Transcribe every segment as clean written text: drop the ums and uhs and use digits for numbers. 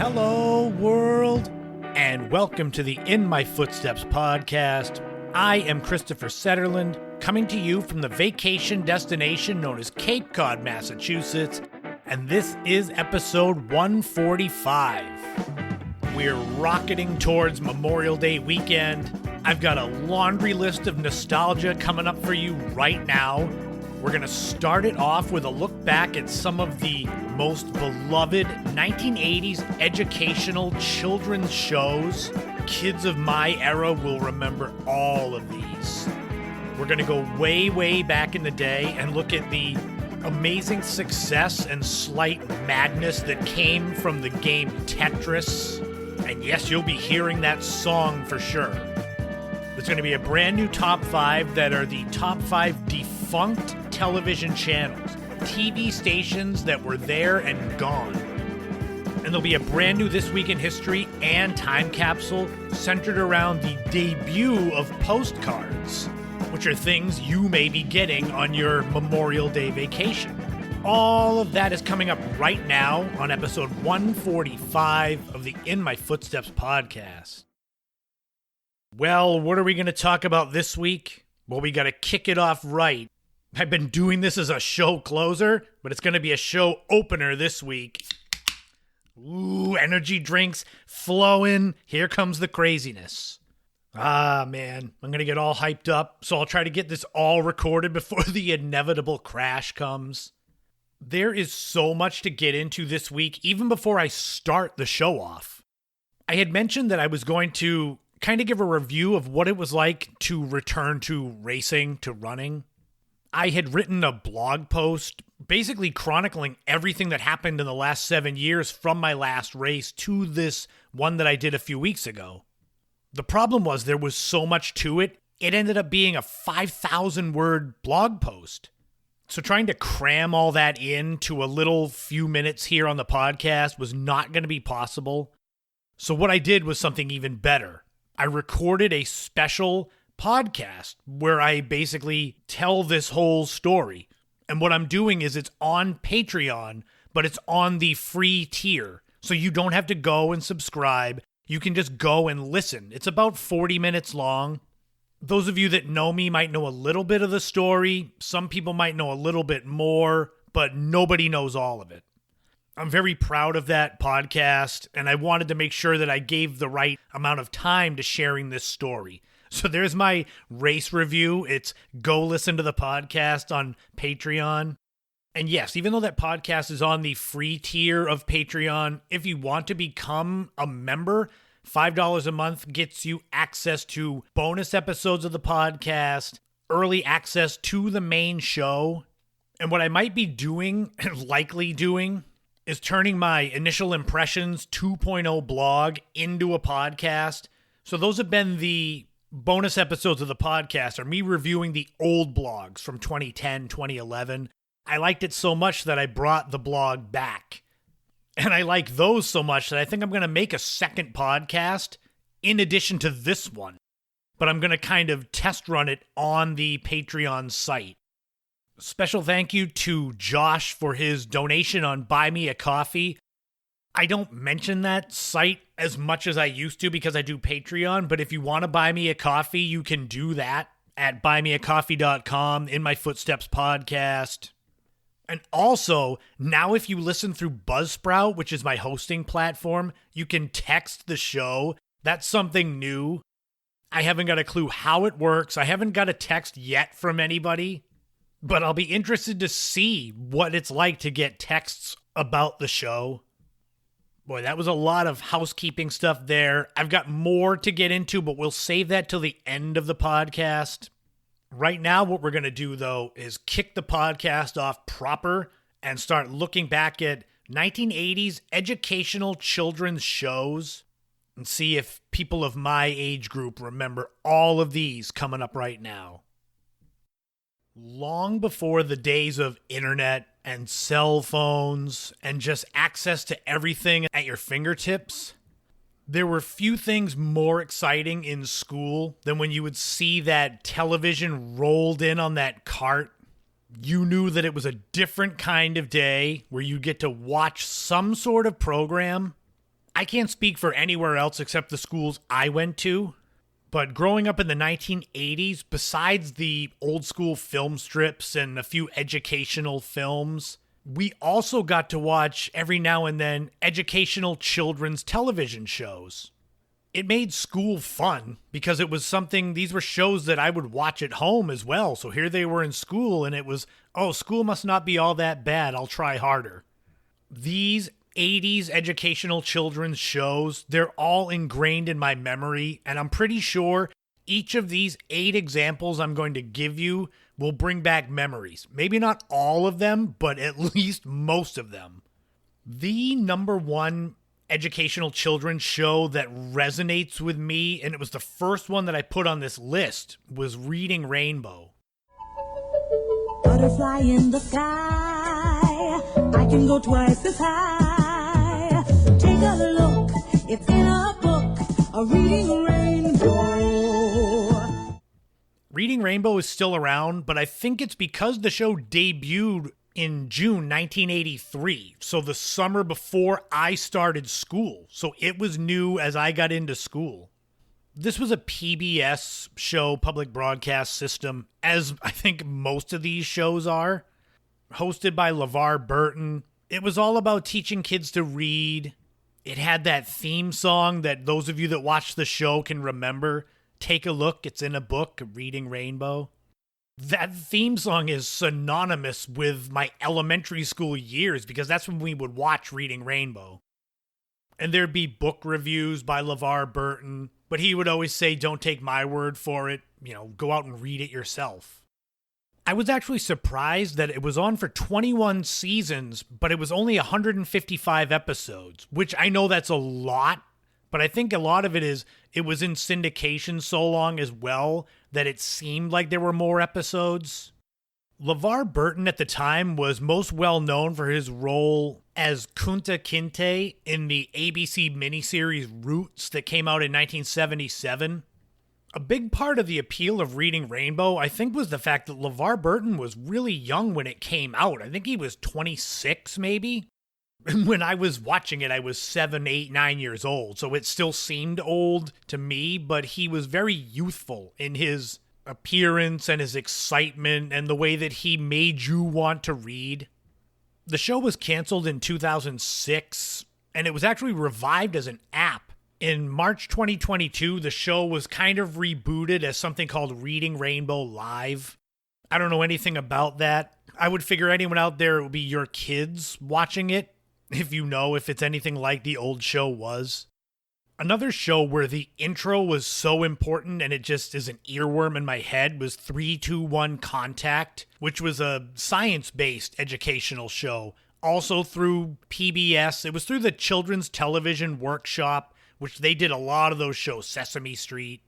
Hello, world, and welcome to the In My Footsteps podcast. I am Christopher Setterland, coming to you from the vacation destination known as Cape Cod, Massachusetts, and this is episode 145. We're rocketing towards Memorial Day weekend. I've got a laundry list of nostalgia coming up for you right now. We're going to start it off with a look back at some of the most beloved 1980s educational children's shows. Kids of my era will remember all of these. We're going to go way, way back in the day and look at the amazing success and slight madness that came from the game Tetris. And yes, you'll be hearing that song for sure. There's going to be a brand new top 5 that are the top 5 defunct television channels, TV stations that were there and gone. And there'll be a brand new This Week in History and time capsule centered around the debut of postcards, which are things you may be getting on your Memorial Day vacation. All of that is coming up right now on episode 145 of the In My Footsteps podcast. Well, what are we going to talk about this week? Well, we got to kick it off right. I've been doing this as a show closer, but it's going to be a show opener this week. Ooh, energy drinks flowing. Here comes the craziness. Ah, man, I'm going to get all hyped up, so I'll try to get this all recorded before the inevitable crash comes. There is so much to get into this week, even before I start the show off. I had mentioned that I was going to kind of give a review of what it was like to return to racing, to running. I had written a blog post basically chronicling everything that happened in the last 7 years from my last race to this one that I did a few weeks ago. The problem was there was so much to it, it ended up being a 5,000-word blog post. So trying to cram all that into a little few minutes here on the podcast was not going to be possible. So what I did was something even better. I recorded a special podcast where I basically tell this whole story. And what I'm doing is it's on Patreon, but it's on the free tier. So you don't have to go and subscribe. You can just go and listen. It's about 40 minutes long. Those of you that know me might know a little bit of the story. Some people might know a little bit more, but nobody knows all of it. I'm very proud of that podcast, and I wanted to make sure that I gave the right amount of time to sharing this story. So there's my race review. It's go listen to the podcast on Patreon. And yes, even though that podcast is on the free tier of Patreon, if you want to become a member, $5 a month gets you access to bonus episodes of the podcast, early access to the main show. And what I might be doing, and likely doing, is turning my Initial Impressions 2.0 blog into a podcast. So those have been the bonus episodes of the podcast, are me reviewing the old blogs from 2010, 2011. I liked it so much that I brought the blog back. And I like those so much that I think I'm going to make a second podcast in addition to this one. But I'm going to kind of test run it on the Patreon site. Special thank you to Josh for his donation on Buy Me a Coffee. I don't mention that site as much as I used to because I do Patreon, but if you want to buy me a coffee, you can do that at buymeacoffee.com, In My Footsteps podcast. And also, now if you listen through Buzzsprout, which is my hosting platform, you can text the show. That's something new. I haven't got a clue how it works. I haven't got a text yet from anybody, but I'll be interested to see what it's like to get texts about the show. Boy, that was a lot of housekeeping stuff there. I've got more to get into, but we'll save that till the end of the podcast. Right now, what we're going to do, though, is kick the podcast off proper and start looking back at 1980s educational children's shows and see if people of my age group remember all of these coming up right now. Long before the days of internet and cell phones and just access to everything at your fingertips, there were few things more exciting in school than when you would see that television rolled in on that cart. You knew that it was a different kind of day where you get to watch some sort of program. I can't speak for anywhere else except the schools I went to, but growing up in the 1980s, besides the old school film strips and a few educational films, we also got to watch every now and then educational children's television shows. It made school fun because it was something, these were shows that I would watch at home as well. So here they were in school and it was, oh, school must not be all that bad. I'll try harder. These 80s educational children's shows, they're all ingrained in my memory, and I'm pretty sure each of these 8 examples I'm going to give you will bring back memories. Maybe not all of them, but at least most of them. The number one educational children's show that resonates with me, and it was the first one that I put on this list, was Reading Rainbow. Butterfly in the sky, I can go twice as high. Take a look, it's in a book, a reading rainbow. Reading Rainbow is still around, but I think it's because the show debuted in June 1983, so the summer before I started school. So it was new as I got into school. This was a PBS show, public broadcast system, as I think most of these shows are. Hosted by LeVar Burton. It was all about teaching kids to read. It had that theme song that those of you that watch the show can remember. Take a look, it's in a book, Reading Rainbow. That theme song is synonymous with my elementary school years because that's when we would watch Reading Rainbow. And there'd be book reviews by LeVar Burton, but he would always say, don't take my word for it, go out and read it yourself. I was actually surprised that it was on for 21 seasons, but it was only 155 episodes, which I know that's a lot, but I think a lot of it is it was in syndication so long as well that it seemed like there were more episodes. LeVar Burton at the time was most well known for his role as Kunta Kinte in the ABC miniseries Roots that came out in 1977. A big part of the appeal of Reading Rainbow, I think, was the fact that LeVar Burton was really young when it came out. I think he was 26, maybe. When I was watching it, I was 7, 8, 9 years old, so it still seemed old to me, but he was very youthful in his appearance and his excitement and the way that he made you want to read. The show was canceled in 2006, and it was actually revived as an app. In March 2022, the show was kind of rebooted as something called Reading Rainbow Live. I don't know anything about that. I would figure anyone out there, it would be your kids watching it, if it's anything like the old show was. Another show where the intro was so important and it just is an earworm in my head was 3-2-1 Contact, which was a science-based educational show. Also through PBS. It was through the Children's Television Workshop, which they did a lot of those shows, Sesame Street.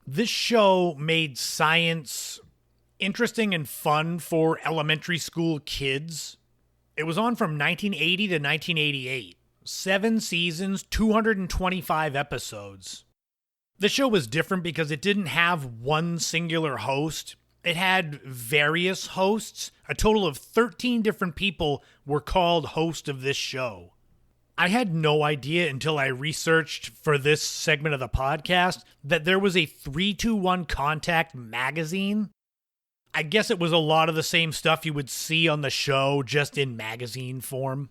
This show made science interesting and fun for elementary school kids. It was on from 1980 to 1988. 7 seasons, 225 episodes. The show was different because it didn't have one singular host. It had various hosts. A total of 13 different people were called host of this show. I had no idea until I researched for this segment of the podcast that there was a 3-2-1 Contact magazine. I guess it was a lot of the same stuff you would see on the show, just in magazine form.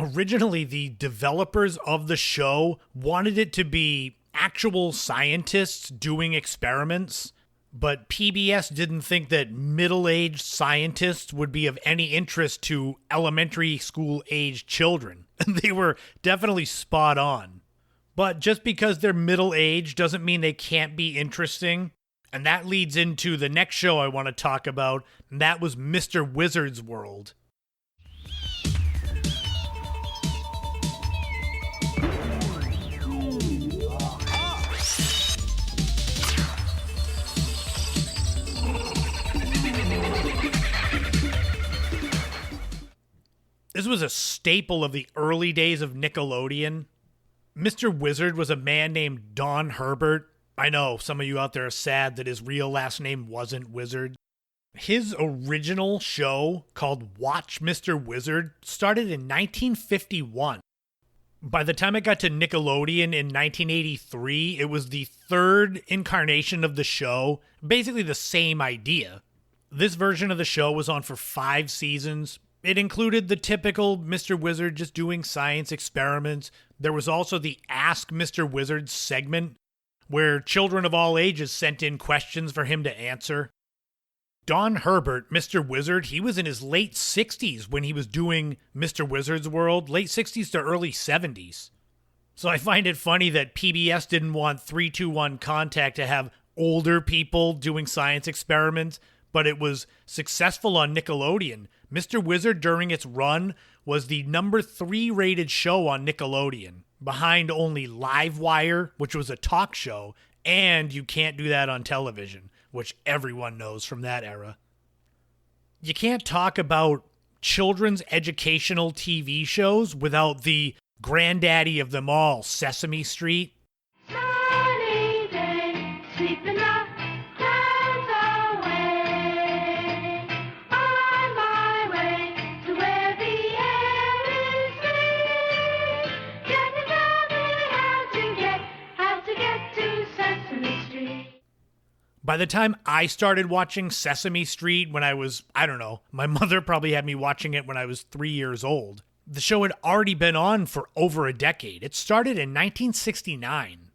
Originally, the developers of the show wanted it to be actual scientists doing experiments, but PBS didn't think that middle-aged scientists would be of any interest to elementary school-aged children. They were definitely spot on. But just because they're middle-aged doesn't mean they can't be interesting. And that leads into the next show I want to talk about, and that was Mr. Wizard's World. This was a staple of the early days of Nickelodeon. Mr. Wizard was a man named Don Herbert. I know some of you out there are sad that his real last name wasn't Wizard. His original show, called Watch Mr. Wizard, started in 1951. By the time it got to Nickelodeon in 1983, it was the third incarnation of the show, basically the same idea. This version of the show was on for 5 seasons. It included the typical Mr. Wizard just doing science experiments. There was also the Ask Mr. Wizard segment, where children of all ages sent in questions for him to answer. Don Herbert, Mr. Wizard, he was in his late 60s when he was doing Mr. Wizard's World, late 60s to early 70s. So I find it funny that PBS didn't want 321 Contact to have older people doing science experiments, but it was successful on Nickelodeon. Mr. Wizard, during its run, was the number 3 rated show on Nickelodeon, behind only Livewire, which was a talk show, and You Can't Do That on Television, which everyone knows from that era. You can't talk about children's educational TV shows without the granddaddy of them all, Sesame Street. Sunny day, sweeping the clouds away. On my way to where the air is free. Getting traveling how to get to Sesame Street. By the time I started watching Sesame Street when I was, I don't know, my mother probably had me watching it when I was 3 years old. The show had already been on for over a decade. It started in 1969.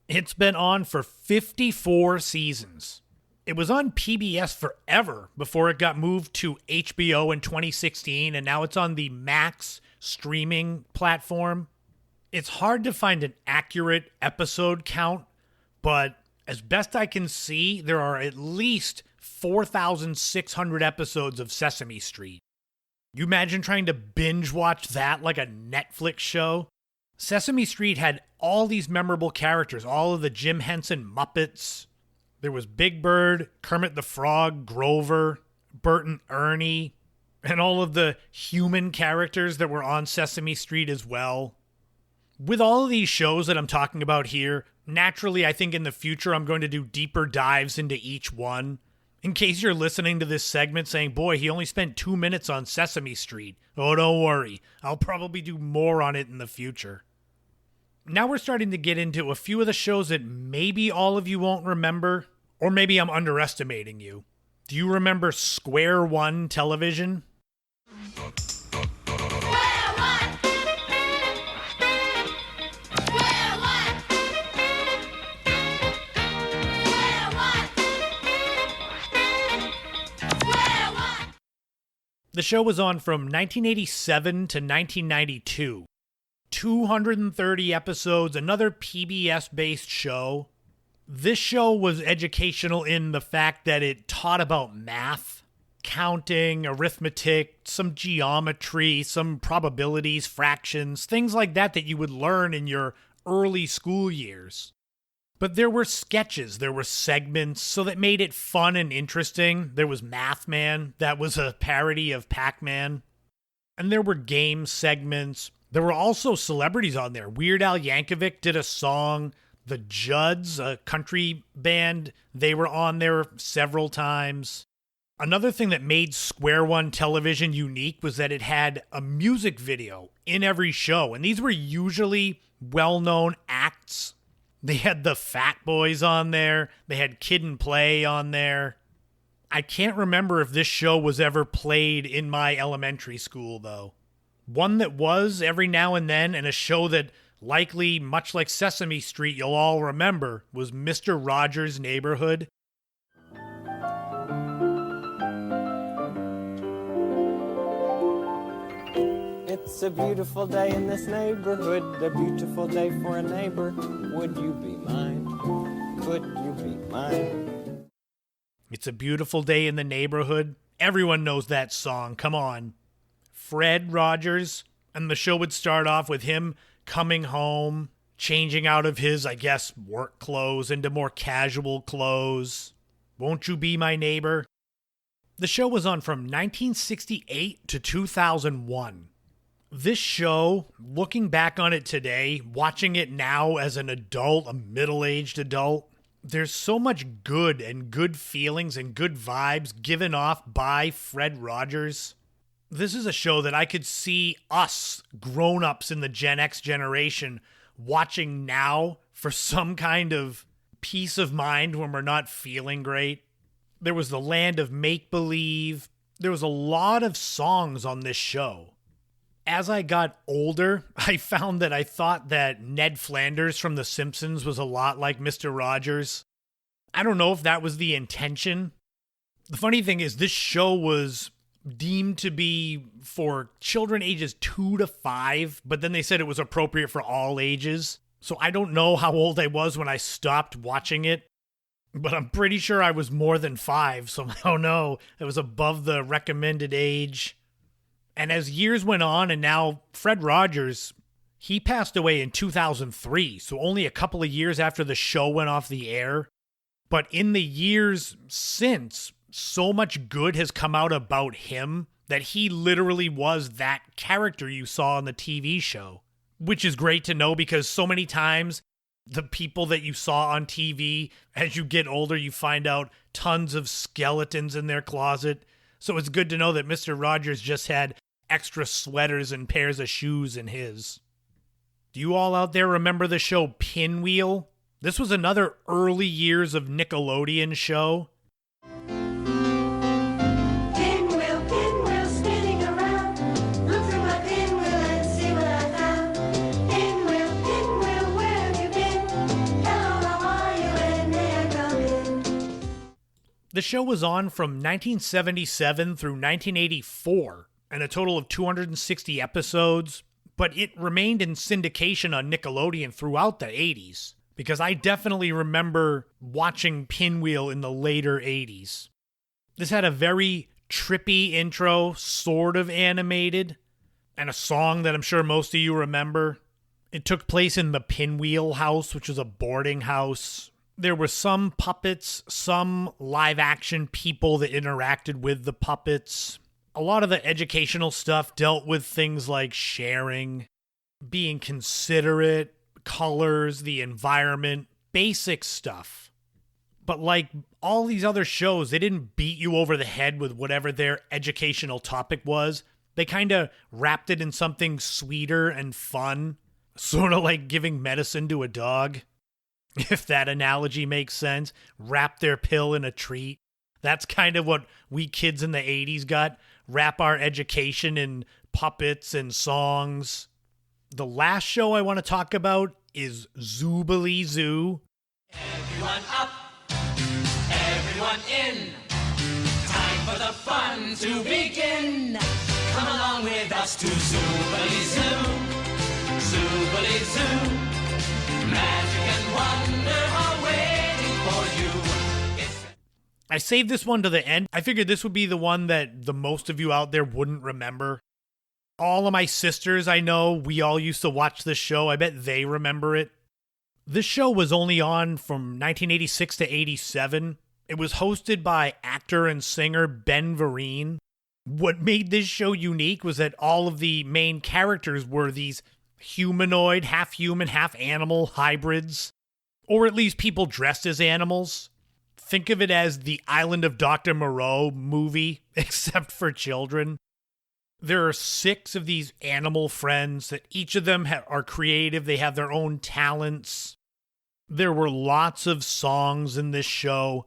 It's been on for 54 seasons. It was on PBS forever before it got moved to HBO in 2016, and now it's on the Max streaming platform. It's hard to find an accurate episode count, but as best I can see, there are at least 4,600 episodes of Sesame Street. You imagine trying to binge watch that like a Netflix show? Sesame Street had all these memorable characters, all of the Jim Henson Muppets. There was Big Bird, Kermit the Frog, Grover, Bert and Ernie, and all of the human characters that were on Sesame Street as well. With all of these shows that I'm talking about here, naturally, I think in the future I'm going to do deeper dives into each one. In case you're listening to this segment saying, boy, he only spent 2 minutes on Sesame Street. Oh, don't worry. I'll probably do more on it in the future. Now we're starting to get into a few of the shows that maybe all of you won't remember, or maybe I'm underestimating you. Do you remember Square One Television? The show was on from 1987 to 1992. 230 episodes, another PBS-based show. This show was educational in the fact that it taught about math, counting, arithmetic, some geometry, some probabilities, fractions, things like that that you would learn in your early school years. But there were sketches, there were segments, so that made it fun and interesting. There was Math Man, that was a parody of Pac-Man. And there were game segments. There were also celebrities on there. Weird Al Yankovic did a song. The Judds, a country band, they were on there several times. Another thing that made Square One Television unique was that it had a music video in every show. And these were usually well-known acts. They had the Fat Boys on there. They had Kid and Play on there. I can't remember if this show was ever played in my elementary school, though. One that was every now and then, and a show that likely, much like Sesame Street, you'll all remember, was Mr. Rogers' Neighborhood. It's a beautiful day in this neighborhood, a beautiful day for a neighbor. Would you be mine? Could you be mine? It's a beautiful day in the neighborhood. Everyone knows that song, come on. Fred Rogers, and the show would start off with him coming home, changing out of his, I guess, work clothes into more casual clothes. Won't you be my neighbor? The show was on from 1968 to 2001. This show, looking back on it today, watching it now as an adult, a middle-aged adult, there's so much good and good feelings and good vibes given off by Fred Rogers. This is a show that I could see us, grown-ups in the Gen X generation, watching now for some kind of peace of mind when we're not feeling great. There was the land of make-believe. There was a lot of songs on this show. As I got older, I found that I thought that Ned Flanders from The Simpsons was a lot like Mr. Rogers. I don't know if that was the intention. The funny thing is, this show was deemed to be for children ages 2 to 5, but then they said it was appropriate for all ages. So I don't know how old I was when I stopped watching it, but I'm pretty sure I was more than 5, so I don't know. It was above the recommended age. And as years went on, and now Fred Rogers, he passed away in 2003, so only a couple of years after the show went off the air. But in the years since, so much good has come out about him that he literally was that character you saw on the TV show. Which is great to know, because so many times the people that you saw on TV, as you get older, you find out tons of skeletons in their closet. So it's good to know that Mr. Rogers just had extra sweaters and pairs of shoes in his. Do you all out there remember the show Pinwheel? This was another early years of Nickelodeon show. Pinwheel, pinwheel, spinning around. Look through my pinwheel and see what I found. Pinwheel, pinwheel, where have you been? Hello, how are you? And may I come in? The show was on from 1977 through 1984, and a total of 260 episodes, but it remained in syndication on Nickelodeon throughout the 80s, because I definitely remember watching Pinwheel in the later 80s. This had a very trippy intro, sort of animated, and a song that I'm sure most of you remember. It took place in the Pinwheel house, which was a boarding house. There were some puppets, some live-action people that interacted with the puppets. A lot of the educational stuff dealt with things like sharing, being considerate, colors, the environment, basic stuff. But like all these other shows, they didn't beat you over the head with whatever their educational topic was. They kind of wrapped it in something sweeter and fun, sort of like giving medicine to a dog, if that analogy makes sense. Wrap their pill in a treat. That's kind of what we kids in the 80s got. Wrap our education in puppets and songs. The last show I want to talk about is Zoobilee Zoo. Everyone up, everyone in. Time for the fun to begin. Come along with us to Zoobilee Zoo. Zoobilee Zoo. Magic and wonder are waiting for you. I saved this one to the end. I figured this would be the one that the most of you out there wouldn't remember. All of my sisters I know, we all used to watch this show. I bet they remember it. This show was only on from 1986 to 87. It was hosted by actor and singer Ben Vereen. What made this show unique was that all of the main characters were these humanoid, half human, half animal hybrids, or at least people dressed as animals. Think of it as the Island of Dr. Moreau movie, except for children. There are 6 of these animal friends that each of them are creative. They have their own talents. There were lots of songs in this show.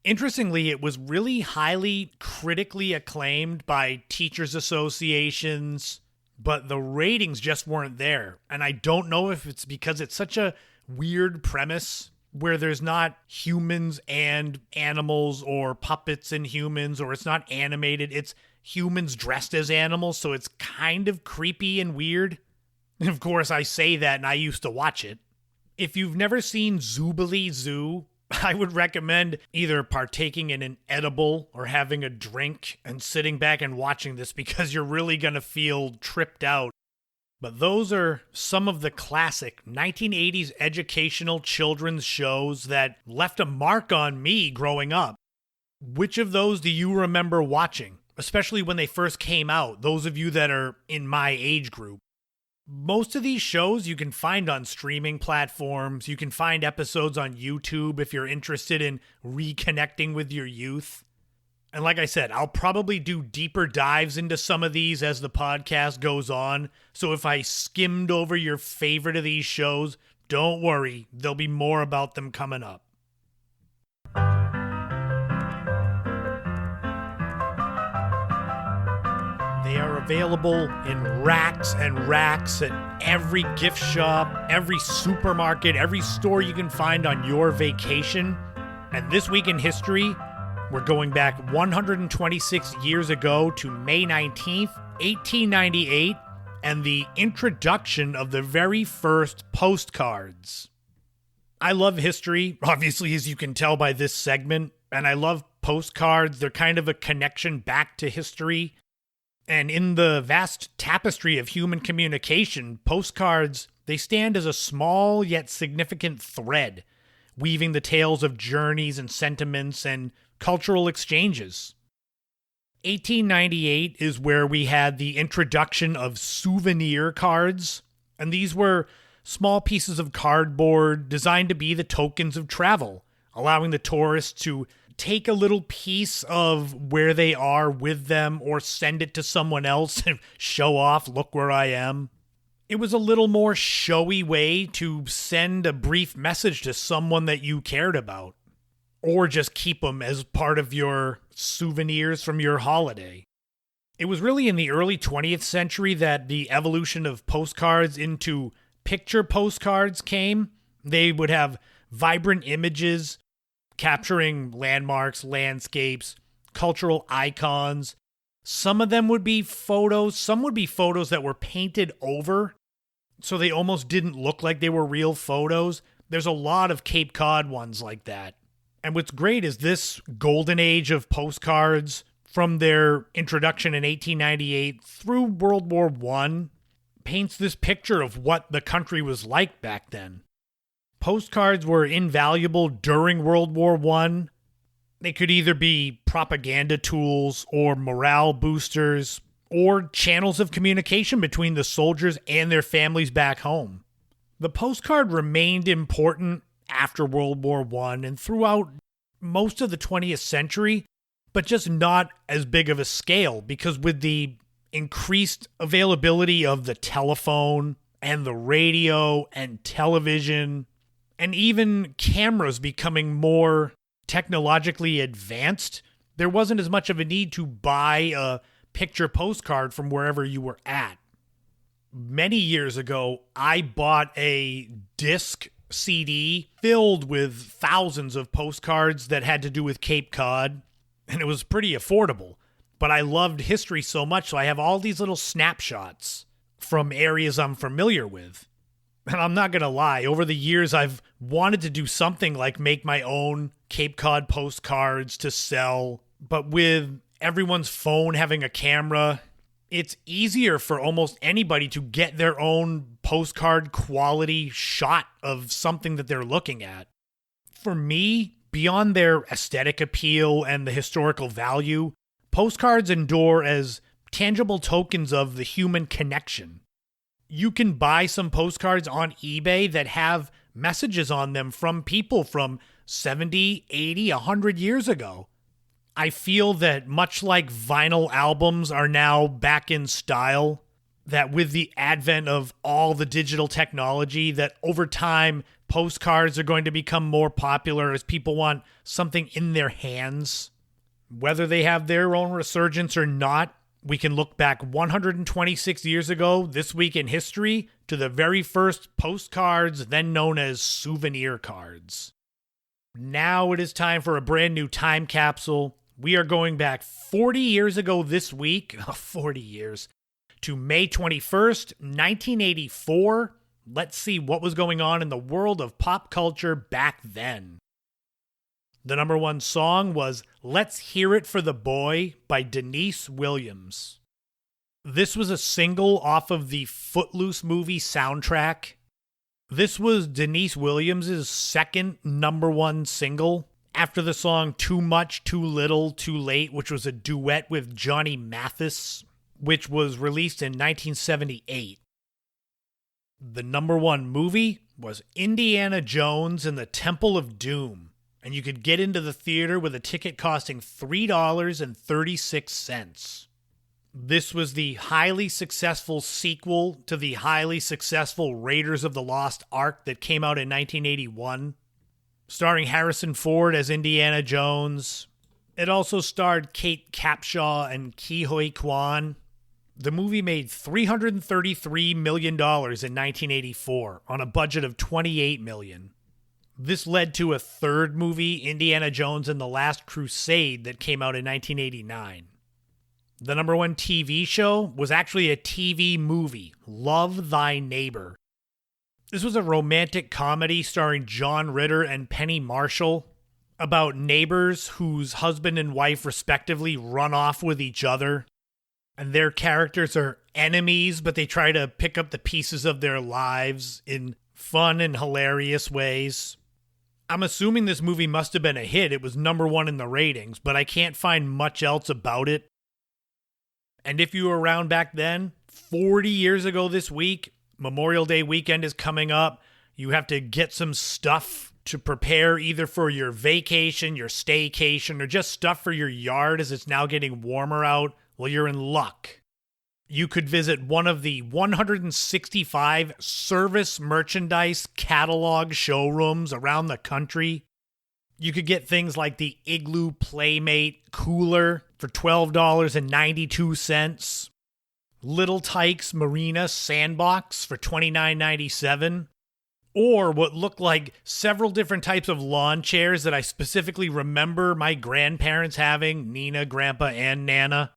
Interestingly, it was really highly critically acclaimed by teachers' associations, but the ratings just weren't there. And I don't know if it's because it's such a weird premise where there's not humans and animals or puppets and humans, or it's not animated, it's humans dressed as animals, so it's kind of creepy and weird. And of course, I say that and I used to watch it. If you've never seen Zoobilee Zoo, I would recommend either partaking in an edible or having a drink and sitting back and watching this, because you're really going to feel tripped out. But those are some of the classic 1980s educational children's shows that left a mark on me growing up. Which of those do you remember watching, especially when they first came out, those of you that are in my age group? Most of these shows you can find on streaming platforms. You can find episodes on YouTube if you're interested in reconnecting with your youth. And like I said, I'll probably do deeper dives into some of these as the podcast goes on. So if I skimmed over your favorite of these shows, don't worry, there'll be more about them coming up. They are available in racks and racks at every gift shop, every supermarket, every store you can find on your vacation. And this week in history, we're going back 126 years ago to May 19th, 1898, and the introduction of the very first postcards. I love history, obviously, as you can tell by this segment, and I love postcards. They're kind of a connection back to history. And in the vast tapestry of human communication, postcards, they stand as a small yet significant thread, weaving the tales of journeys and sentiments and cultural exchanges. 1898 is where we had the introduction of souvenir cards, and these were small pieces of cardboard designed to be the tokens of travel, allowing the tourists to take a little piece of where they are with them or send it to someone else and show off, look where I am. It was a little more showy way to send a brief message to someone that you cared about, or just keep them as part of your souvenirs from your holiday. It was really in the early 20th century that the evolution of postcards into picture postcards came. They would have vibrant images capturing landmarks, landscapes, cultural icons. Some of them would be photos. Some would be photos that were painted over, so they almost didn't look like they were real photos. There's a lot of Cape Cod ones like that. And what's great is this golden age of postcards, from their introduction in 1898 through World War I, paints this picture of what the country was like back then. Postcards were invaluable during World War I. They could either be propaganda tools or morale boosters or channels of communication between the soldiers and their families back home. The postcard remained important after World War I and throughout most of the 20th century, but just not as big of a scale, because with the increased availability of the telephone and the radio and television, and even cameras becoming more technologically advanced, there wasn't as much of a need to buy a picture postcard from wherever you were at. Many years ago, I bought a disc CD filled with thousands of postcards that had to do with Cape Cod, and it was pretty affordable. But I loved history so much, so I have all these little snapshots from areas I'm familiar with. And I'm not going to lie, over the years I've wanted to do something like make my own Cape Cod postcards to sell, but with everyone's phone having a camera, it's easier for almost anybody to get their own postcard quality shot of something that they're looking at. For me, beyond their aesthetic appeal and the historical value, postcards endure as tangible tokens of the human connection. You can buy some postcards on eBay that have messages on them from people from 70, 80, 100 years ago. I feel that much like vinyl albums are now back in style, that with the advent of all the digital technology, that over time postcards are going to become more popular as people want something in their hands. Whether they have their own resurgence or not, we can look back 126 years ago, this week in history, to the very first postcards, then known as souvenir cards. Now it is time for a brand new time capsule. We are going back 40 years ago this week, 40 years, to May 21st, 1984. Let's see what was going on in the world of pop culture back then. The number one song was Let's Hear It for the Boy by Denise Williams. This was a single off of the Footloose movie soundtrack. This was Denise Williams' second number one single, after the song Too Much, Too Little, Too Late, which was a duet with Johnny Mathis, which was released in 1978. The number one movie was Indiana Jones and the Temple of Doom, and you could get into the theater with a ticket costing $3.36. This was the highly successful sequel to the highly successful Raiders of the Lost Ark that came out in 1981, starring Harrison Ford as Indiana Jones. It also starred Kate Capshaw and Ke Huy Quan. The movie made $333 million in 1984 on a budget of $28 million. This led to a third movie, Indiana Jones and the Last Crusade, that came out in 1989. The number one TV show was actually a TV movie, Love Thy Neighbor. This was a romantic comedy starring John Ritter and Penny Marshall about neighbors whose husband and wife respectively run off with each other. And their characters are enemies, but they try to pick up the pieces of their lives in fun and hilarious ways. I'm assuming this movie must have been a hit. It was number one in the ratings, but I can't find much else about it. And if you were around back then, 40 years ago this week, Memorial Day weekend is coming up. You have to get some stuff to prepare either for your vacation, your staycation, or just stuff for your yard as it's now getting warmer out. Well, you're in luck. You could visit one of the 165 service merchandise catalog showrooms around the country. You could get things like the Igloo Playmate cooler for $12.92. Little Tykes Marina Sandbox for $29.97. Or what looked like several different types of lawn chairs that I specifically remember my grandparents having, Nina, Grandpa, and Nana.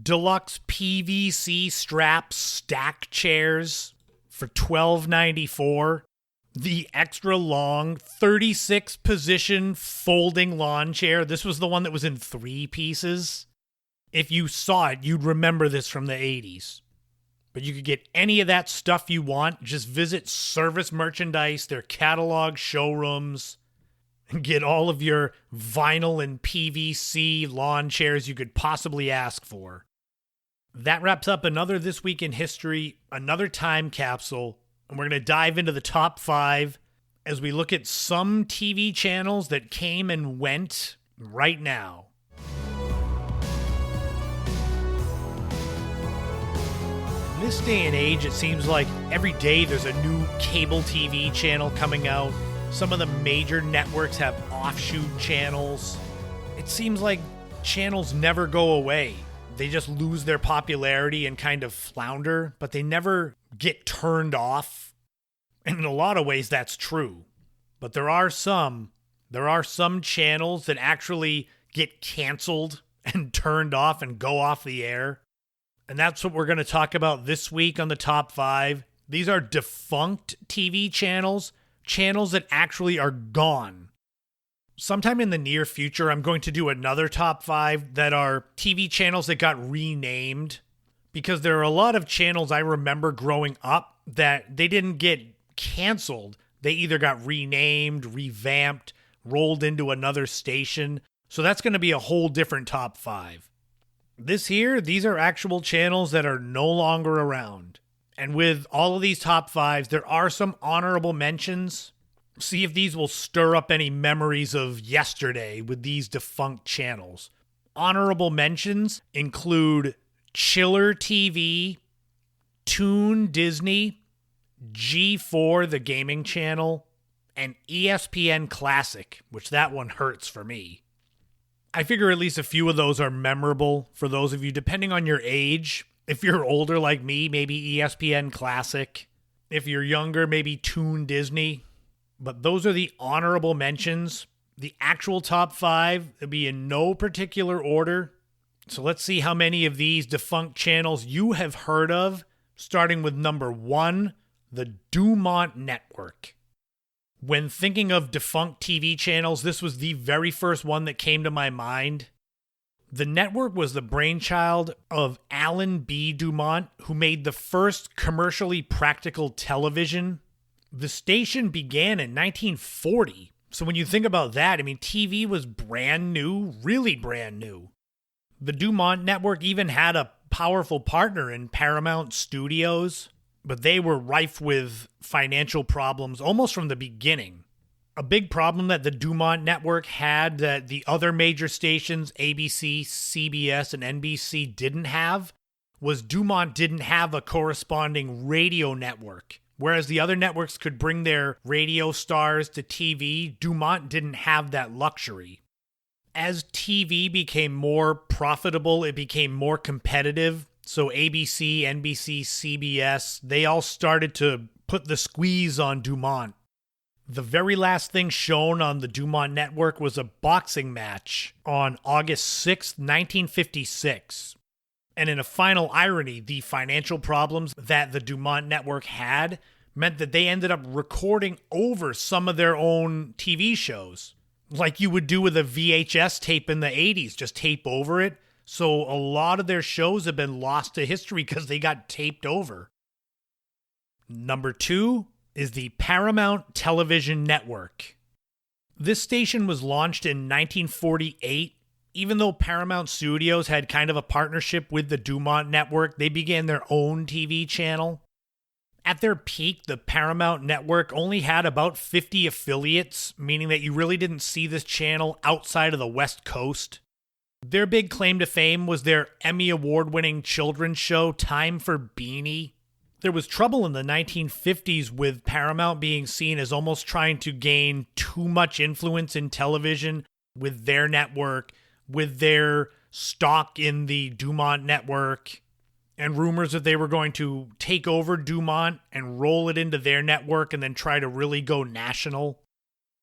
Deluxe PVC strap stack chairs for $12.94. The extra long 36 position folding lawn chair. This was the one that was in 3 pieces. If you saw it, you'd remember this from the 80s. But you could get any of that stuff you want. Just visit Service Merchandise, their catalog showrooms, and get all of your vinyl and PVC lawn chairs you could possibly ask for. That wraps up another This Week in History, another time capsule. And we're going to dive into the top 5 as we look at some TV channels that came and went right now. In this day and age, it seems like every day there's a new cable TV channel coming out. Some of the major networks have offshoot channels. It seems like channels never go away. They just lose their popularity and kind of flounder, but they never get turned off. And in a lot of ways, that's true. But there are some channels that actually get canceled and turned off and go off the air. And that's what we're going to talk about this week on the top 5. These are defunct TV channels, channels that actually are gone. Sometime in the near future, I'm going to do another top 5 that are TV channels that got renamed, because there are a lot of channels I remember growing up that they didn't get canceled. They either got renamed, revamped, rolled into another station. So that's going to be a whole different top 5. These are actual channels that are no longer around. And with all of these top 5s, there are some honorable mentions. See if these will stir up any memories of yesterday with these defunct channels. Honorable mentions include Chiller TV, Toon Disney, G4, the gaming channel, and ESPN Classic, which that one hurts for me. I figure at least a few of those are memorable for those of you, depending on your age. If you're older like me, maybe ESPN Classic. If you're younger, maybe Toon Disney. But those are the honorable mentions. The actual top 5 will be in no particular order. So let's see how many of these defunct channels you have heard of, starting with number 1, the Dumont Network. When thinking of defunct TV channels, this was the very first one that came to my mind. The network was the brainchild of Alan B. Dumont, who made the first commercially practical television. The station began in 1940, So when you think about that, I mean, TV was brand new, really brand new. The Dumont Network even had a powerful partner in Paramount Studios, but they were rife with financial problems almost from the beginning. A big problem that the Dumont Network had that the other major stations, ABC, CBS, and NBC, didn't have was Dumont didn't have a corresponding radio network. Whereas the other networks could bring their radio stars to TV, Dumont didn't have that luxury. As TV became more profitable, it became more competitive. So ABC, NBC, CBS, they all started to put the squeeze on Dumont. The very last thing shown on the Dumont Network was a boxing match on August 6, 1956. And in a final irony, the financial problems that the Dumont Network had meant that they ended up recording over some of their own TV shows. Like you would do with a VHS tape in the 80s, just tape over it. So a lot of their shows have been lost to history because they got taped over. Number 2 is the Paramount Television Network. This station was launched in 1948. Even though Paramount Studios had kind of a partnership with the Dumont Network, they began their own TV channel. At their peak, the Paramount Network only had about 50 affiliates, meaning that you really didn't see this channel outside of the West Coast. Their big claim to fame was their Emmy Award-winning children's show, Time for Beanie. There was trouble in the 1950s with Paramount being seen as almost trying to gain too much influence in television with their network, with their stock in the Dumont Network, and rumors that they were going to take over Dumont and roll it into their network and then try to really go national.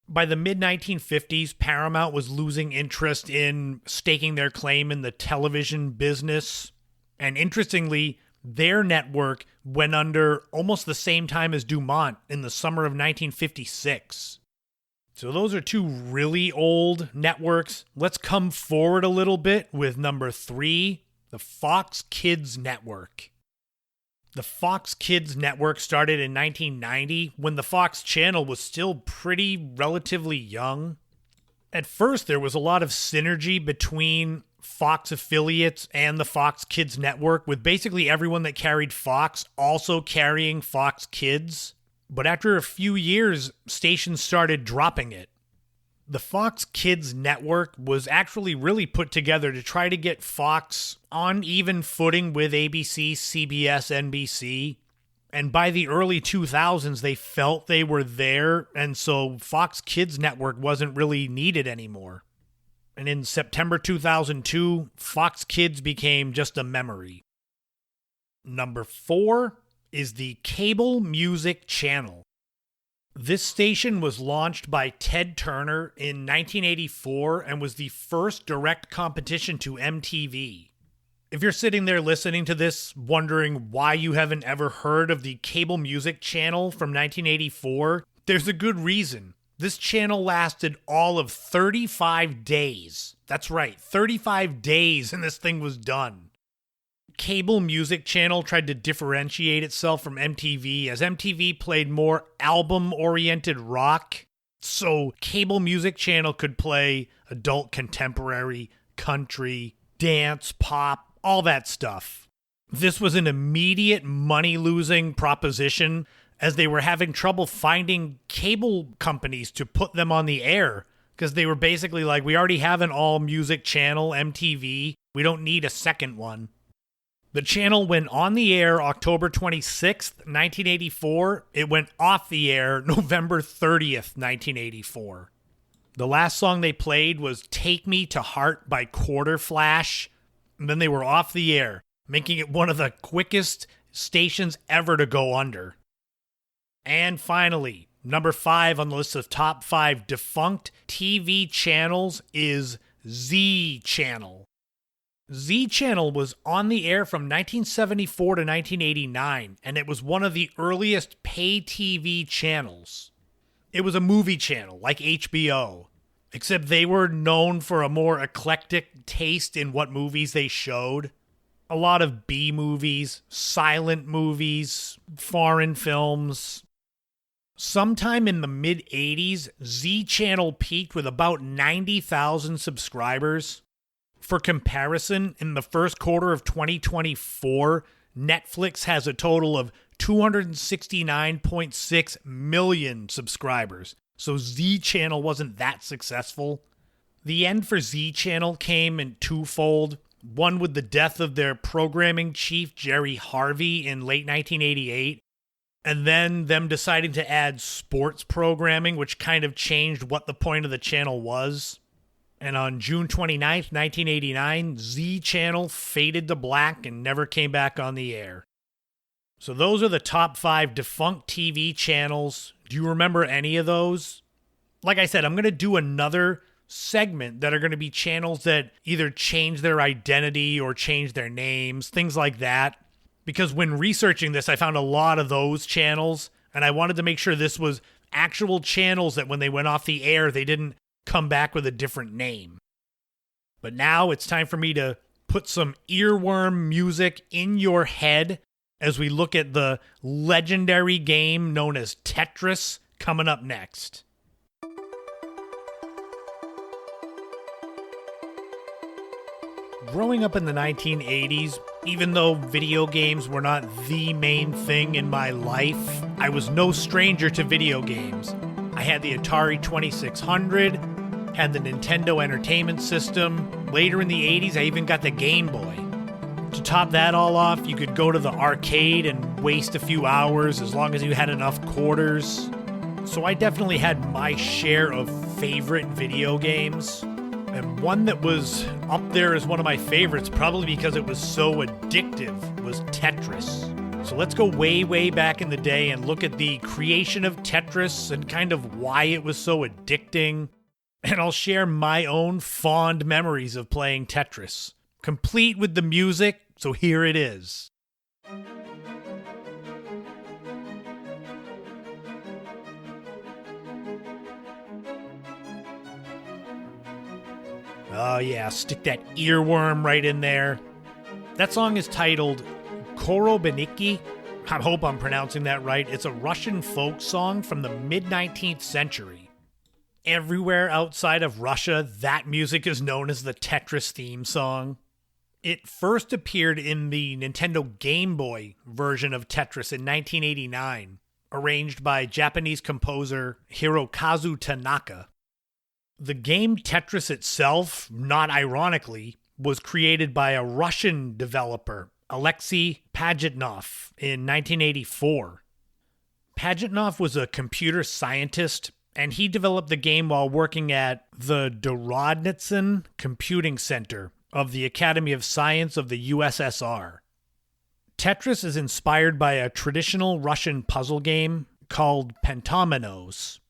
By the mid-1950s, Paramount was losing interest in staking their claim in the television business. And interestingly, their network went under almost the same time as Dumont in the summer of 1956. So those are two really old networks. Let's come forward a little bit with number 3, the Fox Kids Network. The Fox Kids Network started in 1990 when the Fox channel was still pretty relatively young. At first, there was a lot of synergy between Fox affiliates and the Fox Kids Network, with basically everyone that carried Fox also carrying Fox Kids. But after a few years, stations started dropping it. The Fox Kids Network was actually really put together to try to get Fox on even footing with ABC, CBS, NBC. And by the early 2000s, they felt they were there, and so Fox Kids Network wasn't really needed anymore. And in September 2002, Fox Kids became just a memory. Number 4 is the Cable Music Channel. This station was launched by Ted Turner in 1984 and was the first direct competition to MTV. If you're sitting there listening to this wondering why you haven't ever heard of the Cable Music Channel from 1984, there's a good reason. This channel lasted all of 35 days. That's right, 35 days and this thing was done. Cable Music Channel tried to differentiate itself from MTV as MTV played more album-oriented rock. So Cable Music Channel could play adult contemporary, country, dance, pop, all that stuff. This was an immediate money-losing proposition as they were having trouble finding cable companies to put them on the air because they were basically like, we already have an all-music channel, MTV. We don't need a second one. The channel went on the air October 26th, 1984. It went off the air November 30th, 1984. The last song they played was Take Me to Heart by Quarter Flash, and then they were off the air, making it one of the quickest stations ever to go under. And finally, number 5 on the list of top 5 defunct TV channels is Z Channel. Z Channel was on the air from 1974 to 1989, and it was one of the earliest pay TV channels. It was a movie channel, like HBO, except they were known for a more eclectic taste in what movies they showed. A lot of B movies, silent movies, foreign films. Sometime in the mid-'80s, Z Channel peaked with about 90,000 subscribers. For comparison, in the first quarter of 2024, Netflix has a total of 269.6 million subscribers. So Z Channel wasn't that successful. The end for Z Channel came in twofold. One with the death of their programming chief, Jerry Harvey, in late 1988. And then them deciding to add sports programming, which kind of changed what the point of the channel was. And on June 29th, 1989, Z Channel faded to black and never came back on the air. So those are the top 5 defunct TV channels. Do you remember any of those? Like I said, I'm going to do another segment that are going to be channels that either change their identity or change their names, things like that. Because when researching this, I found a lot of those channels, and I wanted to make sure this was actual channels that when they went off the air, they didn't come back with a different name. But now it's time for me to put some earworm music in your head as we look at the legendary game known as Tetris coming up next. Growing up in the 1980s, even though video games were not the main thing in my life, I was no stranger to video games. I had the Atari 2600, had the Nintendo Entertainment System. Later in the 80s, I even got the Game Boy. To top that all off, you could go to the arcade and waste a few hours as long as you had enough quarters. So I definitely had my share of favorite video games. And one that was up there as one of my favorites, probably because it was so addictive, was Tetris. So let's go way, way back in the day and look at the creation of Tetris and kind of why it was so addicting. And I'll share my own fond memories of playing Tetris, complete with the music, so here it is. Oh yeah, stick that earworm right in there. That song is titled Korobeniki. I hope I'm pronouncing that right. It's a Russian folk song from the mid-19th century. Everywhere outside of Russia, that music is known as the Tetris theme song. It first appeared in the Nintendo Game Boy version of Tetris in 1989, arranged by Japanese composer Hirokazu Tanaka. The game Tetris itself, not ironically, was created by a Russian developer, Alexei Pajitnov, in 1984. Pajitnov was a computer scientist, and he developed the game while working at the Dorodnitsin Computing Center of the Academy of Science of the USSR. Tetris is inspired by a traditional Russian puzzle game called Pentamenos.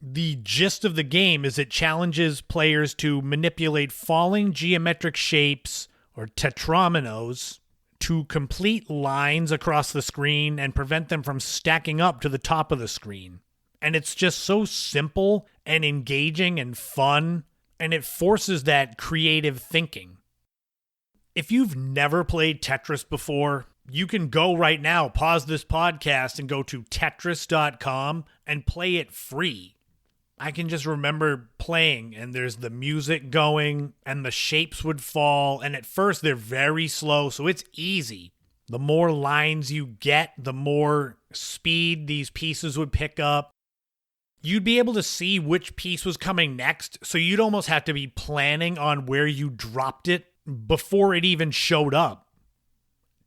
The gist of the game is it challenges players to manipulate falling geometric shapes, or tetramenos, to complete lines across the screen and prevent them from stacking up to the top of the screen. And it's just so simple and engaging and fun, and it forces that creative thinking. If you've never played Tetris before, you can go right now, pause this podcast, and go to Tetris.com and play it free. I can just remember playing, and there's the music going, and the shapes would fall, and at first they're very slow, so it's easy. The more lines you get, the more speed these pieces would pick up. You'd be able to see which piece was coming next, so you'd almost have to be planning on where you dropped it before it even showed up.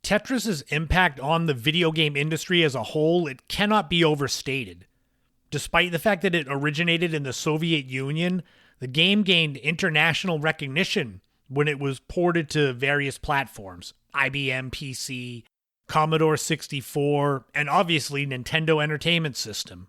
Tetris's impact on the video game industry as a whole, it cannot be overstated. Despite the fact that it originated in the Soviet Union, the game gained international recognition when it was ported to various platforms, IBM PC, Commodore 64, and obviously Nintendo Entertainment System.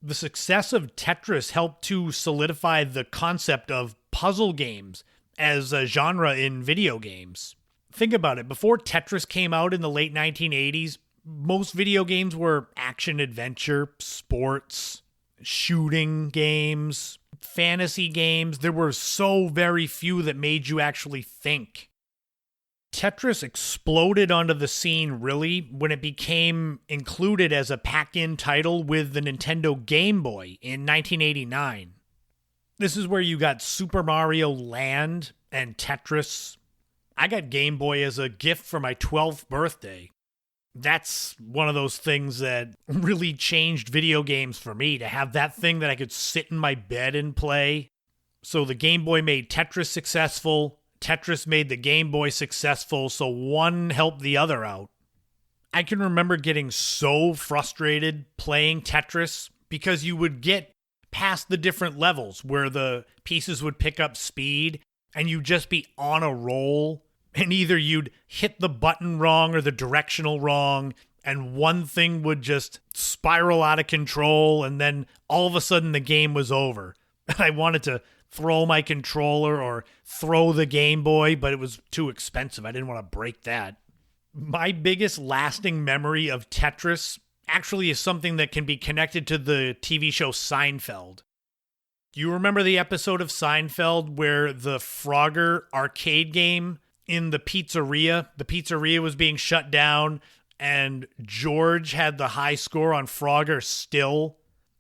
The success of Tetris helped to solidify the concept of puzzle games as a genre in video games. Think about it, before Tetris came out in the late 1980s, most video games were action-adventure, sports, shooting games, fantasy games. There were so very few that made you actually think. Tetris exploded onto the scene really when it became included as a pack-in title with the Nintendo Game Boy in 1989. This is where you got Super Mario Land and Tetris. I got Game Boy as a gift for my 12th birthday. That's one of those things that really changed video games for me, to have that thing that I could sit in my bed and play. So the Game Boy made Tetris successful. Tetris made the Game Boy successful, so one helped the other out. I can remember getting so frustrated playing Tetris because you would get past the different levels where the pieces would pick up speed and you'd just be on a roll, and either you'd hit the button wrong or the directional wrong, and one thing would just spiral out of control, and then all of a sudden the game was over. And I wanted to throw my controller or throw the Game Boy, but it was too expensive. I didn't want to break that. My biggest lasting memory of Tetris actually is something that can be connected to the TV show Seinfeld. Do you remember the episode of Seinfeld where the Frogger arcade game in the pizzeria was being shut down, and George had the high score on Frogger still?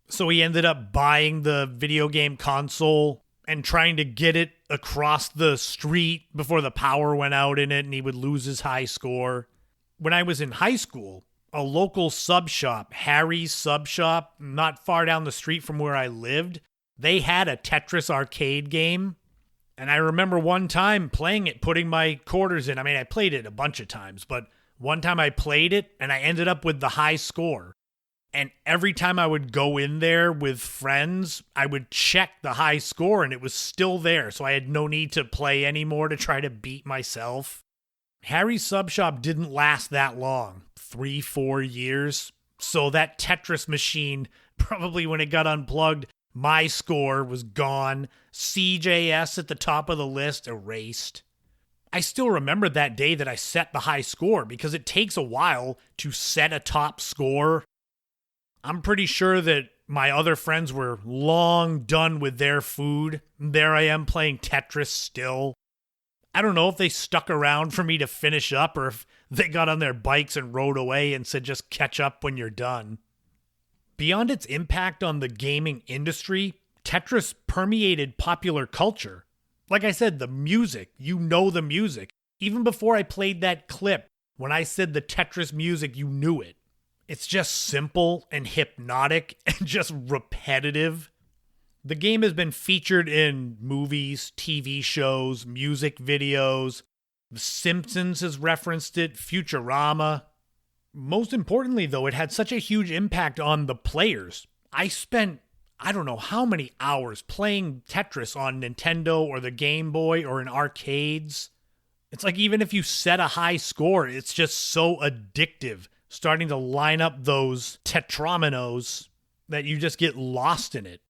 So he ended up buying the video game console and trying to get it across the street before the power went out in it, and he would lose his high score. When I was in high school, a local sub shop, Harry's Sub Shop, not far down the street from where I lived, they had a Tetris arcade game. And I remember one time playing it, putting my quarters in. I mean, I played it a bunch of times, but one time I played it and I ended up with the high score. And every time I would go in there with friends, I would check the high score and it was still there. So I had no need to play anymore to try to beat myself. Harry's Sub Shop didn't last that long, 3-4 years. So that Tetris machine, probably when it got unplugged, my score was gone. CJS at the top of the list, erased. I still remember that day that I set the high score because it takes a while to set a top score. I'm pretty sure that my other friends were long done with their food. There I am playing Tetris still. I don't know if they stuck around for me to finish up or if they got on their bikes and rode away and said just catch up when you're done. Beyond its impact on the gaming industry, Tetris permeated popular culture. Like I said, the music, you know the music. Even before I played that clip, when I said the Tetris music, you knew it. It's just simple and hypnotic and just repetitive. The game has been featured in movies, TV shows, music videos. The Simpsons has referenced it, Futurama. Most importantly, though, it had such a huge impact on the players. I spent, I don't know how many hours playing Tetris on Nintendo or the Game Boy or in arcades. It's like even if you set a high score, it's just so addictive, starting to line up those tetrominos that you just get lost in it.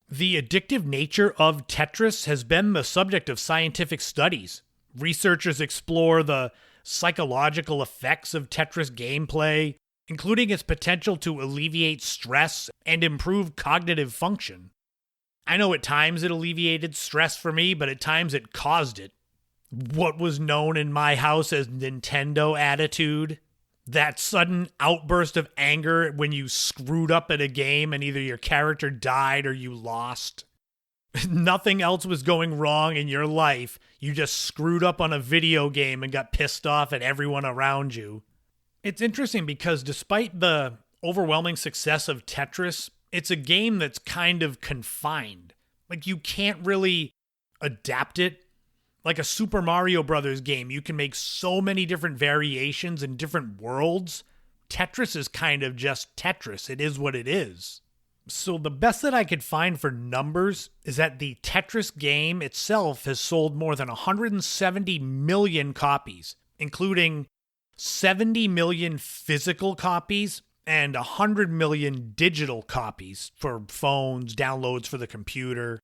The addictive nature of Tetris has been the subject of scientific studies. Researchers explore the psychological effects of Tetris gameplay, including its potential to alleviate stress and improve cognitive function. I know at times it alleviated stress for me, but at times it caused it. What was known in my house as Nintendo attitude. That sudden outburst of anger when you screwed up at a game and either your character died or you lost. Nothing else was going wrong in your life. You just screwed up on a video game and got pissed off at everyone around you. It's interesting because despite the overwhelming success of Tetris, it's a game that's kind of confined. Like you can't really adapt it. Like a Super Mario Brothers game, you can make so many different variations in different worlds. Tetris is kind of just Tetris. It is what it is. So the best that I could find for numbers is that the Tetris game itself has sold more than 170 million copies, including 70 million physical copies and 100 million digital copies for phones, downloads for the computer.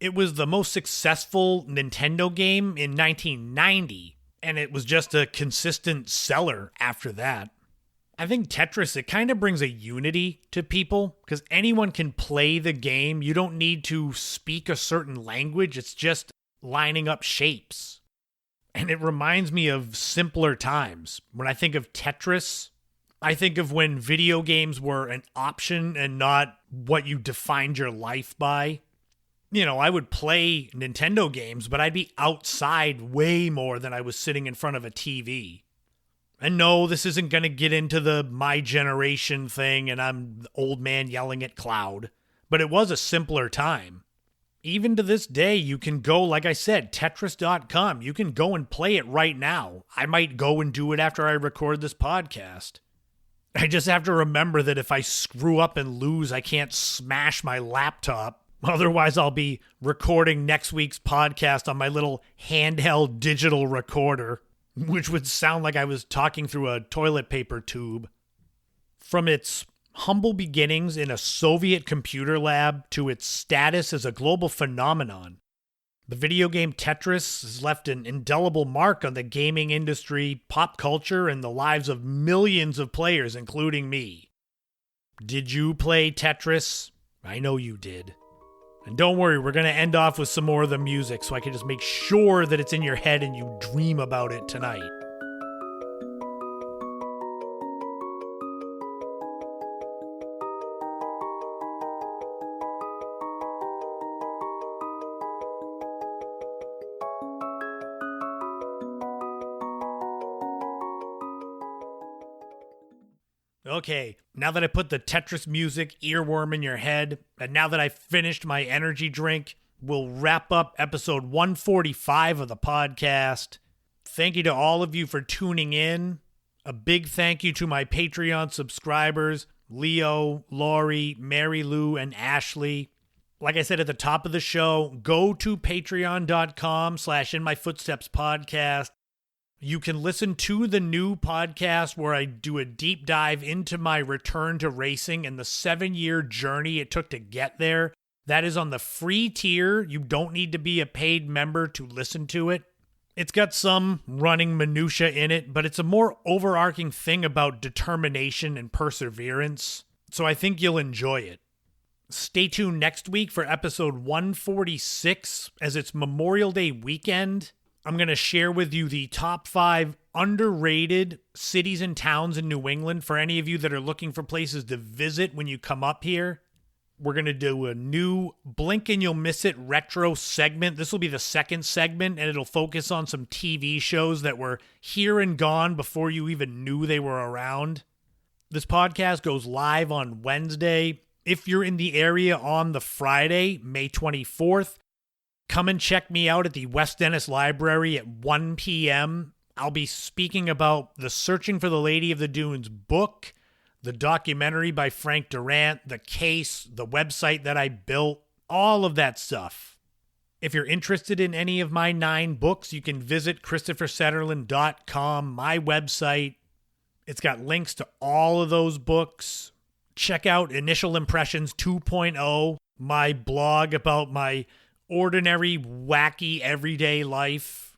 It was the most successful Nintendo game in 1990, and it was just a consistent seller after that. I think Tetris, it kind of brings a unity to people, because anyone can play the game. You don't need to speak a certain language. It's just lining up shapes. And it reminds me of simpler times. When I think of Tetris, I think of when video games were an option and not what you defined your life by. You know, I would play Nintendo games, but I'd be outside way more than I was sitting in front of a TV. And no, this isn't going to get into the my generation thing and I'm the old man yelling at cloud. But it was a simpler time. Even to this day, you can go, like I said, Tetris.com. You can go and play it right now. I might go and do it after I record this podcast. I just have to remember that if I screw up and lose, I can't smash my laptop. Otherwise, I'll be recording next week's podcast on my little handheld digital recorder, which would sound like I was talking through a toilet paper tube. From its humble beginnings in a Soviet computer lab to its status as a global phenomenon, the video game Tetris has left an indelible mark on the gaming industry, pop culture, and the lives of millions of players, including me. Did you play Tetris? I know you did. And don't worry, we're going to end off with some more of the music so I can just make sure that it's in your head and you dream about it tonight. Okay, now that I put the Tetris music earworm in your head, and now that I've finished my energy drink, we'll wrap up episode 145 of the podcast. Thank you to all of you for tuning in. A big thank you to my Patreon subscribers, Leo, Laurie, Mary Lou, and Ashley. Like I said at the top of the show, go to patreon.com/inmyfootstepspodcast. You can listen to the new podcast where I do a deep dive into my return to racing and the 7-year journey it took to get there. That is on the free tier. You don't need to be a paid member to listen to it. It's got some running minutia in it, but it's a more overarching thing about determination and perseverance. So I think you'll enjoy it. Stay tuned next week for episode 146 as it's Memorial Day weekend. I'm going to share with you the top 5 underrated cities and towns in New England for any of you that are looking for places to visit when you come up here. We're going to do a new Blink and You'll Miss It retro segment. This will be the second segment, and it'll focus on some TV shows that were here and gone before you even knew they were around. This podcast goes live on Wednesday. If you're in the area on the Friday, May 24th, come and check me out at the West Dennis Library at 1 p.m. I'll be speaking about the Searching for the Lady of the Dunes book, the documentary by Frank Durant, the case, the website that I built, all of that stuff. If you're interested in any of my 9 books, you can visit ChristopherSetterland.com, my website. It's got links to all of those books. Check out Initial Impressions 2.0, my blog about my ordinary, wacky, everyday life.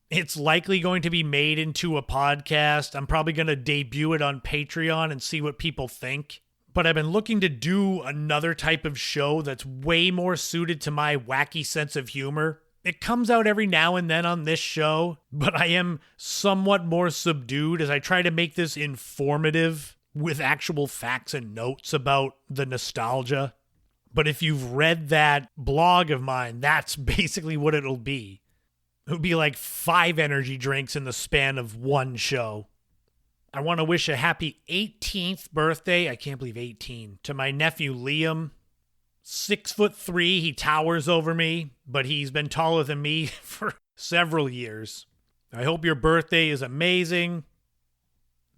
It's likely going to be made into a podcast. I'm probably going to debut it on Patreon and see what people think. But I've been looking to do another type of show that's way more suited to my wacky sense of humor. It comes out every now and then on this show, but I am somewhat more subdued as I try to make this informative with actual facts and notes about the nostalgia. But if you've read that blog of mine, that's basically what it'll be. It'll be like 5 energy drinks in the span of one show. I want to wish a happy 18th birthday, I can't believe 18, to my nephew Liam. 6'3", he towers over me, but he's been taller than me for several years. I hope your birthday is amazing.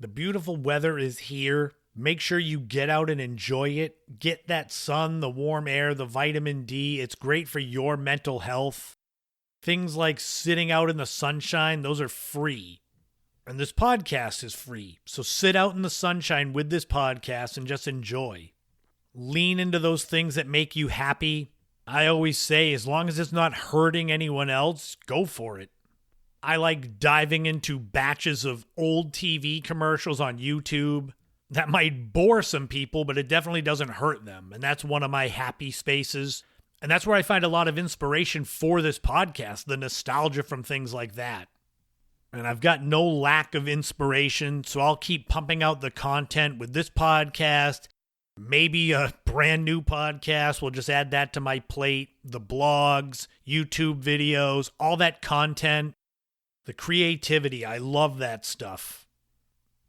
The beautiful weather is here. Make sure you get out and enjoy it. Get that sun, the warm air, the vitamin D. It's great for your mental health. Things like sitting out in the sunshine, those are free. And this podcast is free. So sit out in the sunshine with this podcast and just enjoy. Lean into those things that make you happy. I always say, as long as it's not hurting anyone else, go for it. I like diving into batches of old TV commercials on YouTube. That might bore some people, but it definitely doesn't hurt them. And that's one of my happy spaces. And that's where I find a lot of inspiration for this podcast, the nostalgia from things like that. And I've got no lack of inspiration, so I'll keep pumping out the content with this podcast. Maybe a brand new podcast. We'll just add that to my plate. The blogs, YouTube videos, all that content, the creativity. I love that stuff.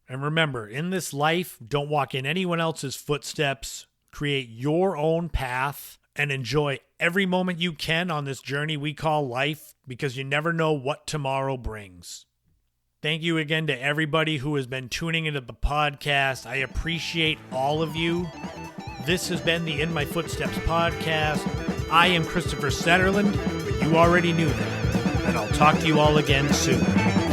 And remember, in this life, don't walk in anyone else's footsteps. Create your own path and enjoy every moment you can on this journey we call life, because you never know what tomorrow brings. Thank you again to everybody who has been tuning into the podcast. I appreciate all of you. This has been the In My Footsteps podcast. I am Christopher Setterland, but you already knew that. And I'll talk to you all again soon.